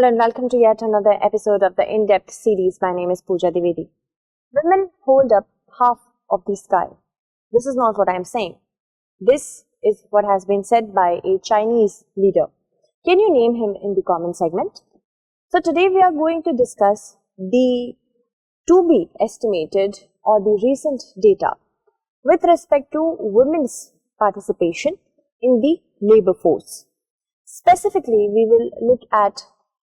Hello and welcome to yet another episode of the In-Depth series. My name is Pooja Dwivedi. Women hold up half of the sky. This is not what I am saying. This is what has been said by a Chinese leader. Can you name him in the comment segment? So today we are going to discuss the to-be estimated or the recent data with respect to women's participation in the labor force. Specifically, we will look at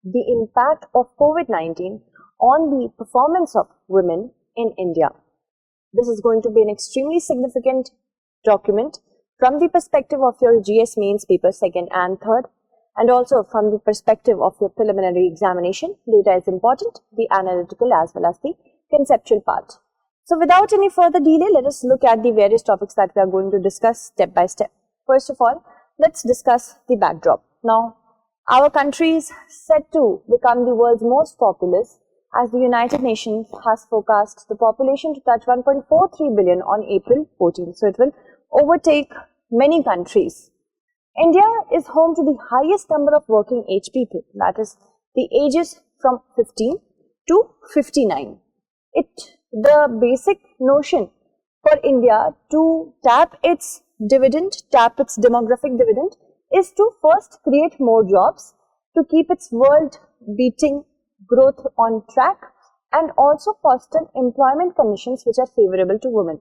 the impact of COVID-19 on the performance of women in India. This is going to be an extremely significant document from the perspective of your GS mains paper 2nd and 3rd, and also from the perspective of your preliminary examination. Data is important, the analytical as well as the conceptual part. So without any further delay, let us look at the various topics that we are going to discuss step by step. First of all, let's discuss the backdrop. Now, our country is set to become the world's most populous, as the United Nations has forecast the population to touch 1.43 billion on April 14. So it will overtake many countries. India is home to the highest number of working age people, that is the ages from 15 to 59. The basic notion for India to tap its demographic dividend, is to first create more jobs to keep its world-beating growth on track and also foster employment conditions which are favorable to women.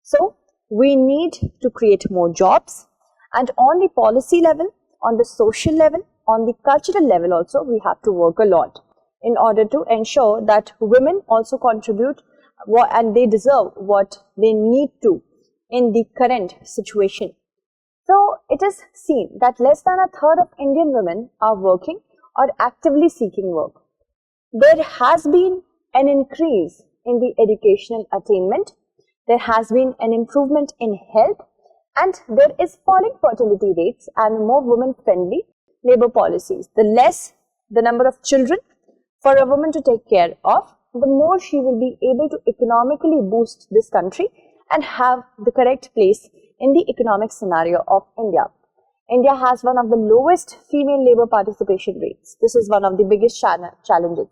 So, we need to create more jobs, and on the policy level, on the social level, on the cultural level also, we have to work a lot in order to ensure that women also contribute and they deserve what they need to in the current situation. So, it is seen that less than a third of Indian women are working or actively seeking work. There has been an increase in the educational attainment, there has been an improvement in health, and there is falling fertility rates and more women-friendly labor policies. The less the number of children for a woman to take care of, the more she will be able to economically boost this country and have the correct place in the economic scenario of India. India has one of the lowest female labor participation rates. This is one of the biggest challenges.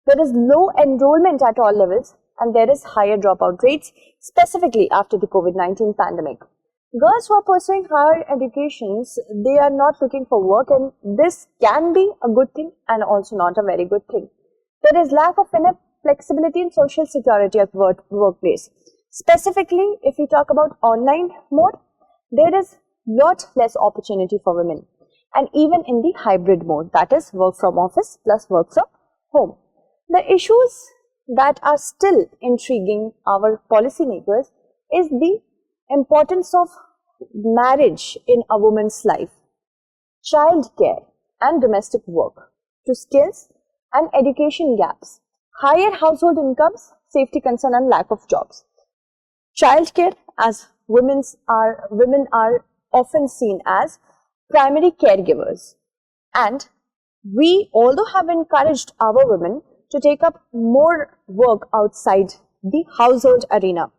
There is low enrollment at all levels and there is higher dropout rates, specifically after the COVID-19 pandemic. Girls who are pursuing higher educations, they are not looking for work, and this can be a good thing and also not a very good thing. There is lack of enough flexibility in social security at workplace. Specifically, if we talk about online mode, there is lot less opportunity for women, and even in the hybrid mode, that is work from office plus work from home. The issues that are still intriguing our policymakers is the importance of marriage in a woman's life, child care and domestic work, to skills and education gaps, higher household incomes, safety concern and lack of jobs. Childcare, as women are often seen as primary caregivers, and we although have encouraged our women to take up more work outside the household arena,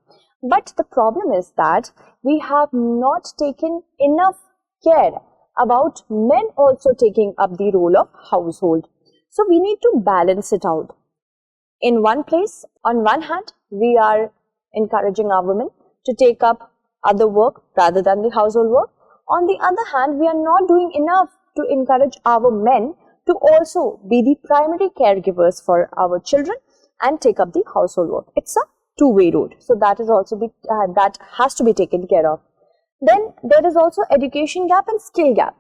but the problem is that we have not taken enough care about men also taking up the role of household. So we need to balance it out. In one place, on one hand, we are encouraging our women to take up other work rather than the household work. On the other hand, we are not doing enough to encourage our men to also be the primary caregivers for our children and take up the household work. It's a two-way road. So that is also that has to be taken care of. Then there is also education gap and skill gap.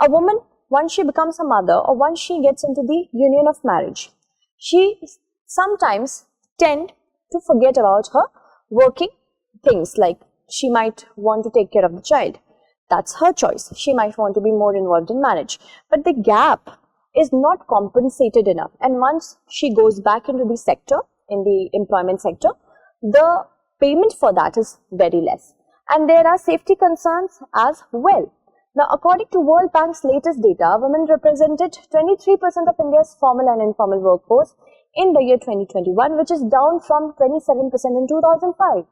A woman, once she becomes a mother or once she gets into the union of marriage, she sometimes tend to forget about her working things, like she might want to take care of the child. That's her choice. She might want to be more involved in marriage. But the gap is not compensated enough. And once she goes back into the sector, in the employment sector, the payment for that is very less. And there are safety concerns as well. Now, according to World Bank's latest data, women represented 23% of India's formal and informal workforce in the year 2021, which is down from 27% in 2005.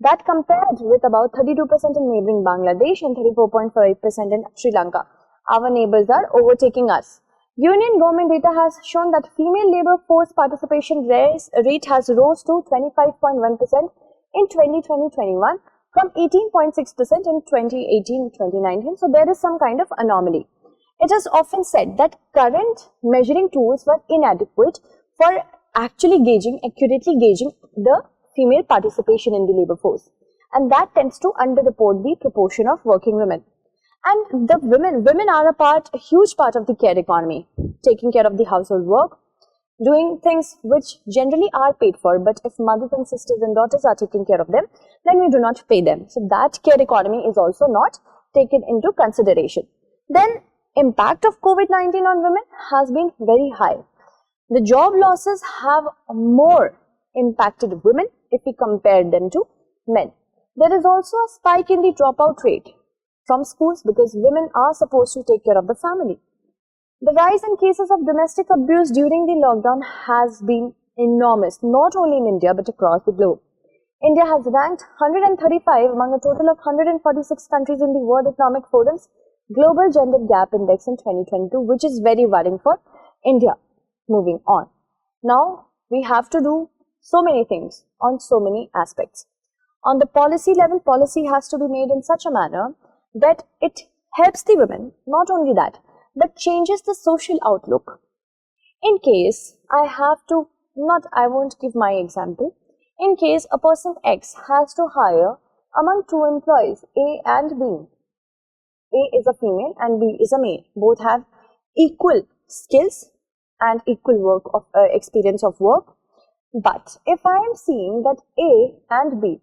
That compared with about 32% in neighboring Bangladesh and 34.5% in Sri Lanka. Our neighbors are overtaking us. Union government data has shown that female labor force participation rate has rose to 25.1% in 2020-21 from 18.6% in 2018-2019. So there is some kind of anomaly. It is often said that current measuring tools were inadequate for accurately gauging the female participation in the labor force, and that tends to underreport the proportion of working women. And the women are a huge part of the care economy, taking care of the household work, doing things which generally are paid for, but if mothers and sisters and daughters are taking care of them, then we do not pay them. So that care economy is also not taken into consideration. Then impact of COVID-19 on women has been very high. The job losses have more impacted women if we compare them to men. There is also a spike in the dropout rate from schools because women are supposed to take care of the family. The rise in cases of domestic abuse during the lockdown has been enormous, not only in India but across the globe. India has ranked 135 among a total of 146 countries in the World Economic Forum's Global Gender Gap Index in 2022, which is very worrying for India. Moving on. Now, we have to do so many things on so many aspects. On the policy level, policy has to be made in such a manner that it helps the women, not only that, but changes the social outlook. In case I won't give my example. In case a person X has to hire among two employees, A and B. A is a female and B is a male. Both have equal skills and equal work of experience of work. But if I am seeing that A and B,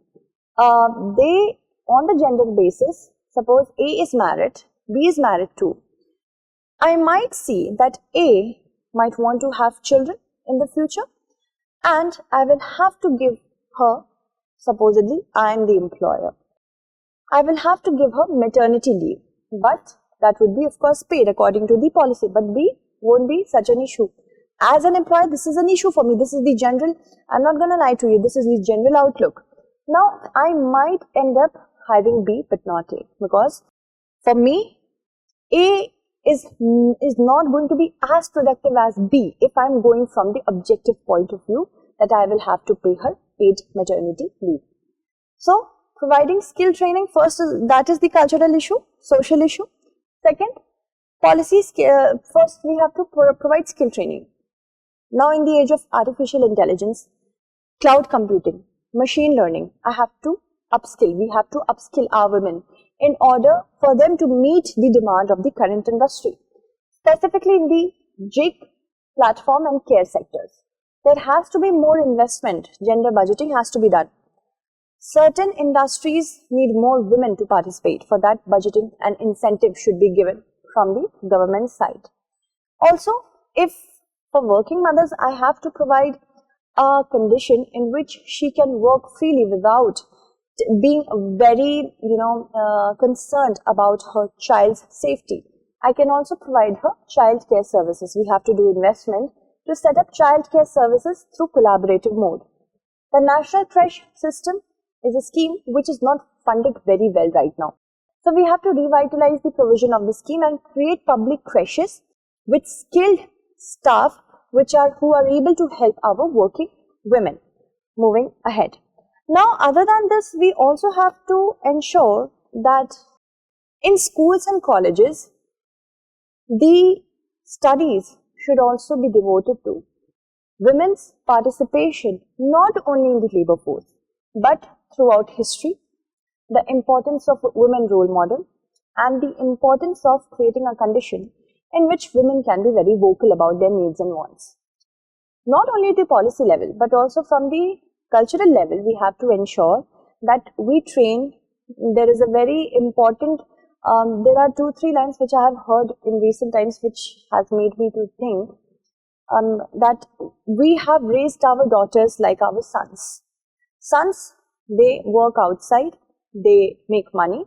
they on the gender basis, suppose A is married, B is married too, I might see that A might want to have children in the future and I will have to give her, supposedly I am the employer, I will have to give her maternity leave, but that would be of course paid according to the policy, but B won't be such an issue. As an employer, this is an issue for me. This is the general, I'm not going to lie to you, this is the general outlook. Now, I might end up hiring B but not A, because for me, A is not going to be as productive as B if I'm going from the objective point of view that I will have to pay her paid maternity leave. So, providing skill training, first, that is the cultural issue, social issue. Second, policies, first we have to provide skill training. Now in the age of artificial intelligence, cloud computing, machine learning, we have to upskill our women in order for them to meet the demand of the current industry, specifically in the gig, platform and care sectors. There has to be more investment, gender budgeting has to be done. Certain industries need more women to participate. For that, budgeting and incentive should be given from the government side. Also, if for working mothers, I have to provide a condition in which she can work freely without being very, concerned about her child's safety. I can also provide her child care services. We have to do investment to set up child care services through collaborative mode. The National Creche System is a scheme which is not funded very well right now. So we have to revitalize the provision of the scheme and create public creches with skilled staff who are able to help our working women. Moving ahead. Now, other than this, we also have to ensure that in schools and colleges, the studies should also be devoted to women's participation not only in the labor force, but throughout history, the importance of a women role model, and the importance of creating a condition in which women can be very vocal about their needs and wants. Not only at the policy level, but also from the cultural level, we have to ensure that we train. There is a very important, there are 2-3 lines which I have heard in recent times which has made me to think that we have raised our daughters like our sons. Sons, they work outside, they make money,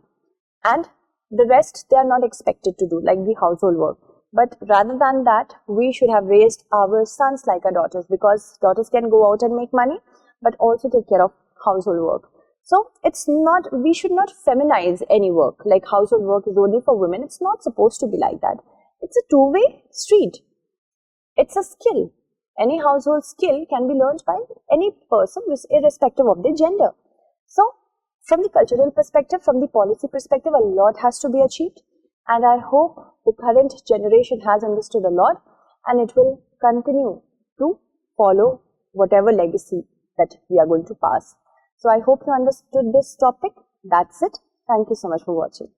and the rest they are not expected to do, like the household work. But rather than that, we should have raised our sons like our daughters, because daughters can go out and make money, but also take care of household work. So we should not feminize any work, like household work is only for women. It's not supposed to be like that. It's a two-way street. It's a skill. Any household skill can be learned by any person irrespective of their gender. So, from the cultural perspective, from the policy perspective, a lot has to be achieved. And I hope the current generation has understood a lot and it will continue to follow whatever legacy that we are going to pass. So I hope you understood this topic. That's it. Thank you so much for watching.